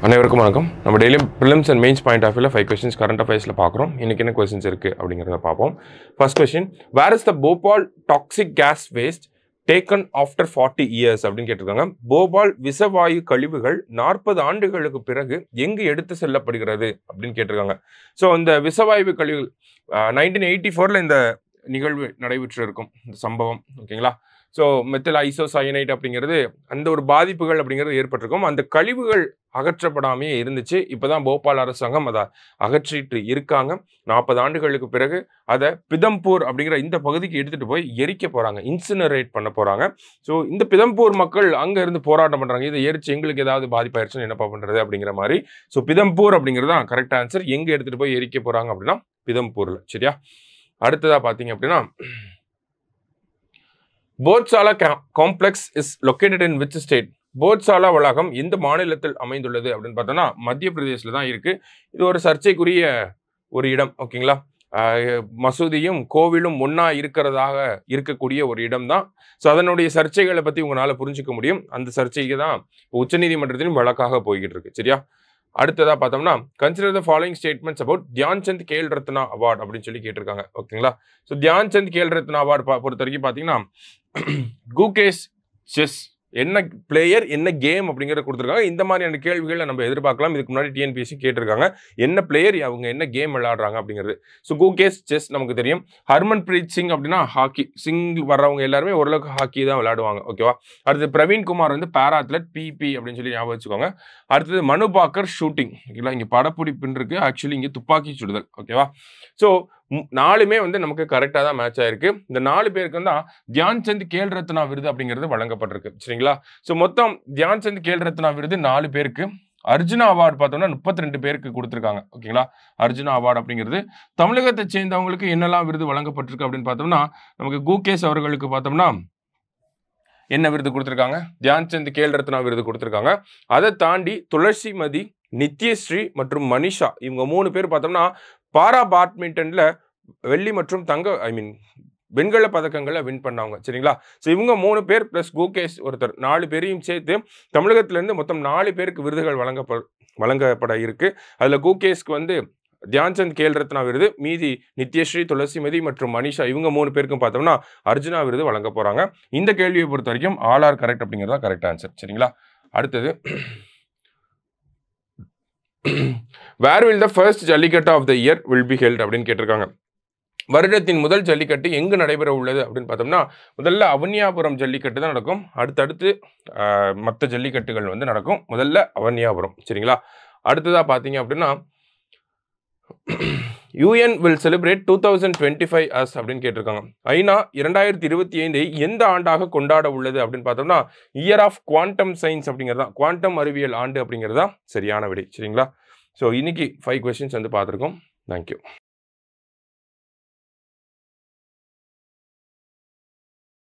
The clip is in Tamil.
அனைவருக்கும் வணக்கம். நம்ம daily prelims and mains point of வியூல 5 கொஸ்டின்ஸ் கரண்ட் அஃபேர்ஸ்ல பார்க்குறோம். இன்னைக்கு என்ன கொஸ்டின்ஸ் இருக்கு அப்படிங்கிறத பார்ப்போம். First question, where is the Bhopal toxic gas waste taken after 40 years அப்படின்னு கேட்டிருக்காங்க. போபால் விஷவாயு கழிவுகள் 40 ஆண்டுகளுக்கு பிறகு எங்கு எடுத்து செல்லப்படுகிறது அப்படின்னு கேட்டிருக்காங்க. ஸோ இந்த விஷவாயு கழிவுகள் 1984 இந்த நிகழ்வு நடைபெற்று இருக்கும், இந்த சம்பவம். ஓகேங்களா? ஸோ மெத்தில் ஐசோசயனைட் அப்படிங்கிறது அந்த ஒரு பாதிப்புகள் அப்படிங்கிறது ஏற்பட்டிருக்கும். அந்த கழிவுகள் அகற்றப்படாமே இருந்துச்சு. இப்போதான் போபால் அரசாங்கம் அதை அகற்றிட்டு இருக்காங்க. 40 ஆண்டுகளுக்கு பிறகு அதை பிதம்பூர் அப்படிங்கிற இந்த பகுதிக்கு எடுத்துட்டு போய் எரிக்க போறாங்க, இன்சினரேட் பண்ண போறாங்க. ஸோ இந்த பிதம்பூர் மக்கள் அங்க இருந்து போராட்டம் பண்றாங்க, இதை எரிச்சு எங்களுக்கு ஏதாவது பாதிப்பாயிருச்சுன்னு என்னப்பா பண்றது அப்படிங்கிற மாதிரி. ஸோ பிதம்பூர் அப்படிங்கிறது தான் கரெக்ட் ஆன்சர். எங்க எடுத்துட்டு போய் எரிக்க போறாங்க அப்படின்னா பிதம்பூர்ல. சரியா? அடுத்ததா பாத்தீங்க அப்படின்னா, போட்சாலா complex is located in which state? போட்சாலா வளாகம் எந்த மாநிலத்தில் அமைந்துள்ளது அப்படின்னு பார்த்தோம்னா மத்திய பிரதேசில் தான் இருக்கு. இது ஒரு சர்ச்சைக்குரிய ஒரு இடம். ஓகேங்களா? மசூதியும் கோவிலும் ஒன்னா இருக்கிறதாக இருக்கக்கூடிய ஒரு இடம் தான். ஸோ அதனுடைய சர்ச்சைகளை பத்தி உங்களால புரிஞ்சுக்க முடியும். அந்த சர்ச்சைக்கு தான் உச்சநீதிமன்றத்திலும் வழக்காக போய்கிட்டு இருக்கு. சரியா? அடுத்ததா பார்த்தோம்னா, consider the following statements about Dhyanchand Khel Ratna award அப்படின்னு சொல்லி கேட்டிருக்காங்க. ஓகேங்களா? ஸோ தியான்சந்த் கேல் ரத்னா அவார்டு பொறுத்த வரைக்கும் பார்த்தீங்கன்னா, குகேஷ் செஸ் என்ன பிளேயர் என்ன கேம் அப்படிங்கிறத கொடுத்துருக்காங்க. இந்த மாதிரியான கேள்விகளை நம்ம எதிர்பார்க்கலாம். இதுக்கு முன்னாடி டிஎன்பிஎஸ்சி கேட்டிருக்காங்க, என்ன பிளேயர் அவங்க என்ன கேம் விளையாடுறாங்க அப்படிங்கிறது. ஸோ குகேஷ் செஸ் நமக்கு தெரியும். ஹர்மன் பிரீத் சிங் அப்படின்னா ஹாக்கி. சிங் வர்றவங்க எல்லாருமே ஓரளவுக்கு ஹாக்கி தான் விளையாடுவாங்க. ஓகேவா? அடுத்து பிரவீன் குமார் வந்து பேரா அத்லட், பிபி அப்படின்னு சொல்லி ஞாபகம் வச்சுக்கோங்க. அடுத்தது மனு பாக்கர் ஷூட்டிங். ஓகேங்களா? இங்கே படப்பிடிப்புன்னு இருக்கு, ஆக்சுவலி இங்கே துப்பாக்கி சுடுதல். ஓகேவா? ஸோ 4மே வந்து நமக்கு கரெக்டாக தான் மேட்ச் ஆயிருக்கு. இந்த 4 பேருக்கு தான் தியான்சந்த் கேல் ரத்னா விருது அப்படிங்கிறது வழங்கப்பட்டிருக்கு. சரிங்களா? ஸோ மொத்தம் தியான்சந்த் கேல் ரத்னா விருது 4 பேருக்கு. அர்ஜுனா அவார்டு பார்த்தோம்னா 32 பேருக்கு கொடுத்துருக்காங்க. ஓகேங்களா? அர்ஜுனா அவார்டு அப்படிங்கிறது தமிழகத்தை சேர்ந்தவங்களுக்கு என்னெல்லாம் விருது வழங்கப்பட்டிருக்கு அப்படின்னு பார்த்தோம்னா, நமக்கு குகேஷ் அவர்களுக்கு பார்த்தோம்னா என்ன விருது கொடுத்துருக்காங்க? தியான்சந்த் கேல் ரத்னா விருது கொடுத்துருக்காங்க. அதை தாண்டி துளசிமதி, நித்யஸ்ரீ மற்றும் மனிஷா இவங்க 3 பேர் பார்த்தோம்னா பாரா பேட்மிண்டன்ல வெள்ளி மற்றும் வெண்கல பதக்கங்களை வின் பண்ணவங்க. சரிங்களா? ஸோ இவங்க 3 பேர் பிளஸ் குகேஷ் ஒருத்தர், 4 பேரையும் சேர்த்து தமிழகத்திலிருந்து மொத்தம் 4 பேருக்கு விருதுகள் வழங்கப்பட இருக்கு. அதுல குகேஷ்க்கு வந்து தியான்சந்த் கேல் ரத்னா விருது, மீதி நித்யஸ்ரீ, துளசிமதி மற்றும் மனிஷா இவங்க 3 பேருக்கும் பார்த்தோம்னா அர்ஜுனா விருது வழங்க போறாங்க. இந்த கேள்வியை பொறுத்த வரைக்கும் ஆல் ஆர் கரெக்ட் அப்படிங்கிறதா கரெக்ட் ஆன்சர். சரிங்களா? அடுத்தது, where will the first Jallikattu of the year will be held அப்படின்னு கேட்டிருக்காங்க. வருடத்தின் முதல் ஜல்லிக்கட்டு எங்கு நடைபெற உள்ளது அப்படின்னு பார்த்தோம்னா, முதல்ல அவனியாபுரம் ஜல்லிக்கட்டு தான் நடக்கும். அடுத்தடுத்து மற்ற ஜல்லிக்கட்டுகள் வந்து நடக்கும். முதல்ல அவனியாபுரம். சரிங்களா? அடுத்ததா பார்த்தீங்க அப்படின்னா, UN will celebrate 2025 as அப்படின்னு கேட்டிருக்காங்க. ஐநா 2025 எந்த ஆண்டாக கொண்டாட உள்ளது அப்படின்னு பார்த்தோம்னா, இயர் ஆஃப் குவாண்டம் சயின்ஸ் அப்படிங்கிறதா, குவாண்டம் அறிவியல் ஆண்டு அப்படிங்கிறதா சரியான விடை. சரிங்களா? ஸோ இன்னைக்கு 5 கொஸ்டின்ஸ் வந்து பார்த்துருக்கோம். தேங்க்யூ.